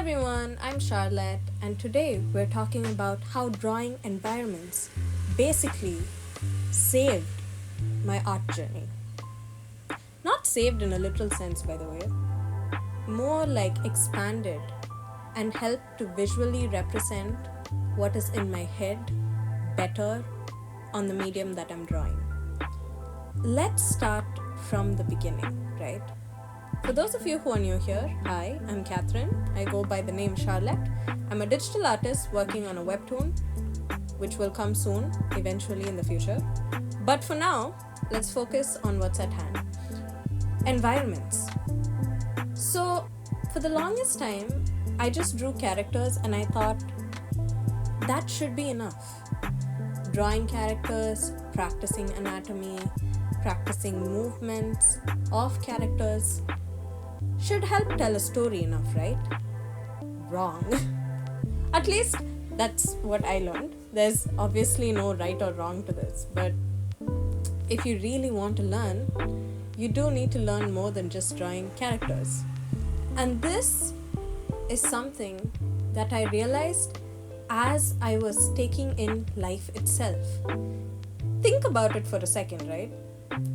everyone, I'm Charlotte, and today we're talking about how drawing environments basically saved my art journey. Not saved in a literal sense, by the way, more like expanded and helped to visually represent what is in my head better on the medium that I'm drawing. Let's start from the beginning, right? For those of you who are new here, hi, I'm Catherine. I go by the name Charlotte. I'm a digital artist working on a webtoon, which will come soon, eventually in the future. But for now, let's focus on what's at hand. Environments. So, for the longest time, I just drew characters and I thought that should be enough. Drawing characters, practicing anatomy, practicing movements of characters should help tell a story enough, right? Wrong. At least that's what I learned. There's obviously no right or wrong to this, but if you really want to learn, you do need to learn more than just drawing characters. And this is something that I realized as I was taking in life itself. Think about it for a second, right?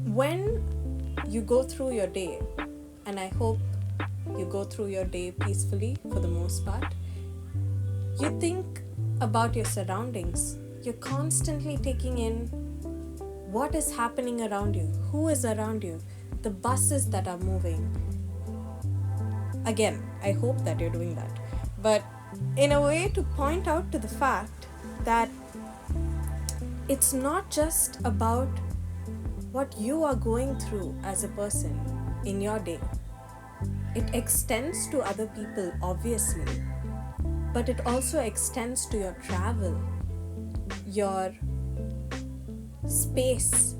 When you go through your day, and I hope you go through your day peacefully for the most part, you think about your surroundings. You're constantly taking in what is happening around you, who is around you, the buses that are moving. Again, I hope that you're doing that. But in a way to point out to the fact that it's not just about what you are going through as a person in your day. It extends to other people, obviously, but it also extends to your travel, your space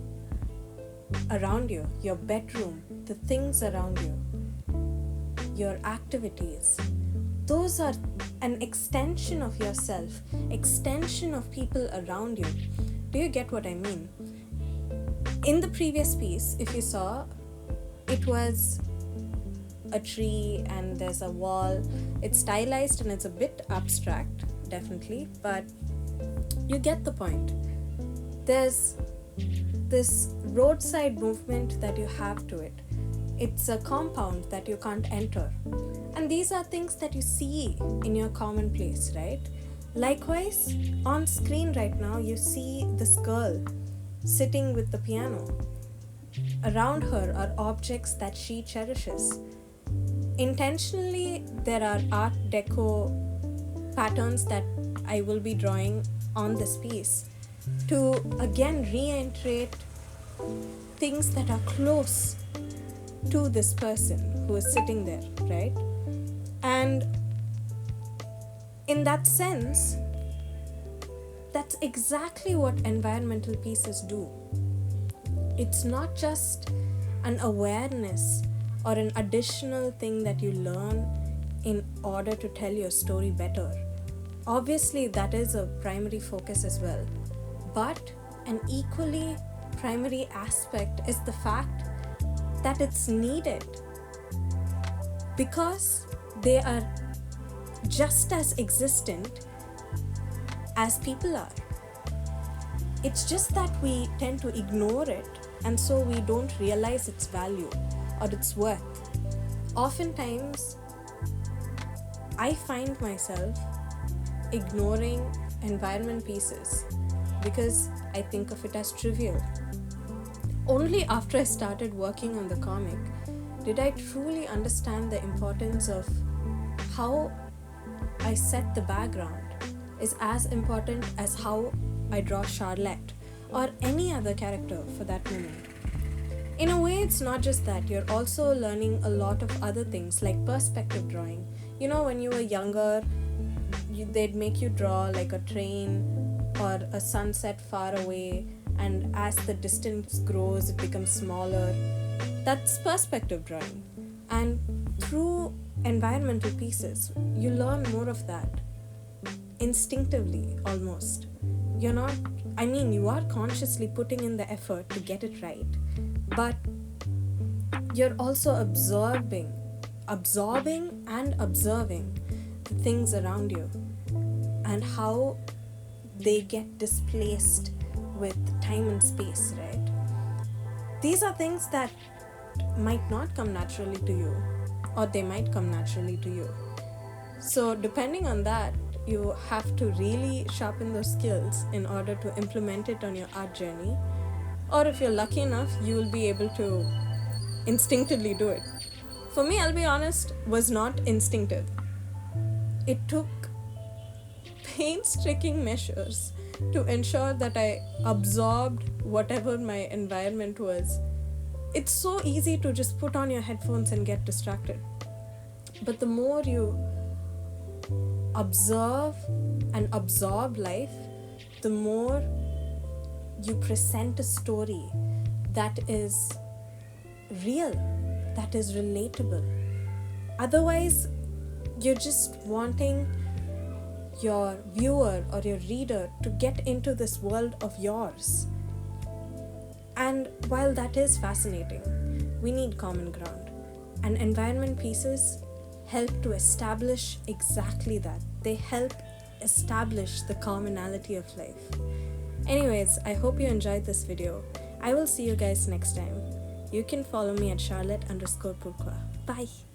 around you, your bedroom, the things around you, your activities. Those are an extension of yourself, extension of people around you. Do you get what I mean? In the previous piece, if you saw, it was a tree and there's a wall. It's stylized and it's a bit abstract, definitely, but you get the point. There's this roadside movement that you have to it. It's a compound that you can't enter. And these are things that you see in your commonplace, right? Likewise, on screen right now, you see this girl sitting with the piano. Around her are objects that she cherishes. Intentionally, there are art deco patterns that I will be drawing on this piece to again reiterate things that are close to this person who is sitting there, right? And in that sense, that's exactly what environmental pieces do. It's not just an awareness or an additional thing that you learn in order to tell your story better. Obviously, that is a primary focus as well. But an equally primary aspect is the fact that it's needed because they are just as existent as people are. It's just that we tend to ignore it, and so we don't realize its value or its worth. Oftentimes, I find myself ignoring environment pieces because I think of it as trivial. Only after I started working on the comic did I truly understand the importance of how I set the background is as important as how I draw Charlotte or any other character for that moment. In a way, it's not just that, you're also learning a lot of other things like perspective drawing. You know, when you were younger, they'd make you draw like a train or a sunset far away, and as the distance grows, it becomes smaller. That's perspective drawing. And through environmental pieces, you learn more of that instinctively almost. You are consciously putting in the effort to get it right, but you're also absorbing and observing the things around you and how they get displaced with time and space, right? These are things that might not come naturally to you, or they might come naturally to you. So depending on that, you have to really sharpen those skills in order to implement it on your art journey. Or if you're lucky enough, you will be able to instinctively do it. For me, I'll be honest, was not instinctive. It took painstaking measures to ensure that I absorbed whatever my environment was. It's so easy to just put on your headphones and get distracted. But the more you observe and absorb life, the more you present a story that is real, that is relatable. Otherwise, you're just wanting your viewer or your reader to get into this world of yours. And while that is fascinating, we need common ground. And environment pieces help to establish exactly that. They help establish the commonality of life. Anyways, I hope you enjoyed this video. I will see you guys next time. You can follow me at Charlotte_Pourquoi. Bye.